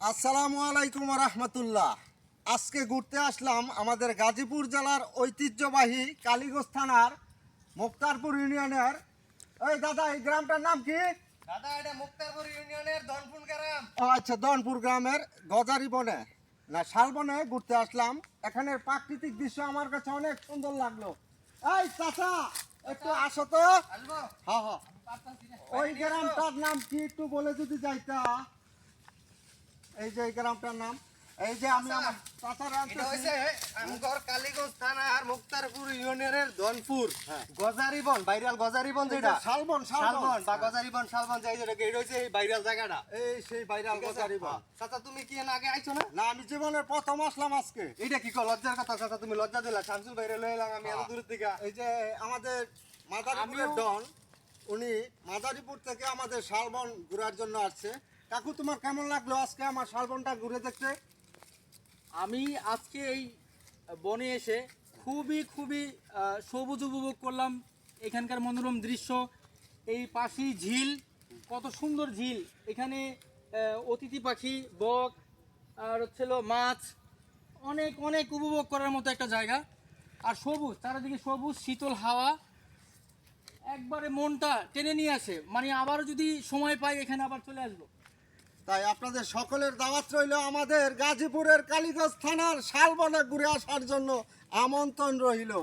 আসসালামু আলাইকুম রহমতুল্লাহ। আজকে ঘুরতে আসলাম আমাদের গাজীপুর জেলার ঐতিহ্যবাহী কালীগঞ্জ থানার মুক্তারপুর ইউনিয়নের। এই দাদা, এই গ্রামটার নাম কি? দাদা, এটা মুক্তারপুর ইউনিয়নের ধনপুর গ্রাম। ও আচ্ছা, দনপুর গ্রামের গজারি বনে না শালবনে ঘুরতে আসলাম। এখানের প্রাকৃতিক দৃশ্য আমার কাছে অনেক সুন্দর লাগলো। এই চাচা, একটু আসো তো। আসবো? হ্যাঁ হ্যাঁ, ওই গ্রামটার নাম কি একটু বলে যদি যাইতা। এই যে এই গ্রামটার নাম, এই যে আমি আমার চাচার এটা হইছে আমগর কালীগঞ্জ থানার মুক্তারপুর ইউনিয়নের ধনপুর হ্যাঁ। গজারিবন, ভাইরাল গজারিবন যেটা শালবন শালবন বা গজারিবন শালবন যাই যেটা এটা হইছে এই ভাইরাল জায়গাটা। এই সেই ভাইরাল গজারি বন। চাচা, তুমি কি এর আগে আইছো না? না, আমি জীবনের প্রথম আসলাম আজকে। এইটা কি কো লজ্জার কথা চাচা, তুমি লজ্জা দিলা। শামসুল ভাইরে লয়ে এলাম আমি এত দূর থেকে। এই যে আমাদের মাদারীপুরের ডন, উনি মাদারীপুর থেকে আমাদের শালবন ঘোরার জন্য আসছে। কাকু, তোমার কেমন লাগলো আজকে আমার শালবনটা ঘুরে দেখতে? আমি আজকে এই বনে এসে খুবই সবুজ উপভোগ করলাম। এখানকার মনোরম দৃশ্য, এই পাশেই ঝিল, কত সুন্দর ঝিল। এখানে অতিথি পাখি, বক আর হচ্ছিল মাছ, অনেক অনেক উপভোগ করার মতো একটা জায়গা। আর সবুজ, চারিদিকে সবুজ, শীতল হাওয়া একবারে মনটা টেনে নিয়ে আসে। মানে আবারও যদি সময় পাই এখানে আবার চলে আসবো। তাই আপনাদের সকলের দাওয়াত রইল আমাদের গাজীপুরের কালীগঞ্জ থানার শালবনে ঘুরে আসার জন্য আমন্ত্রণ রইল।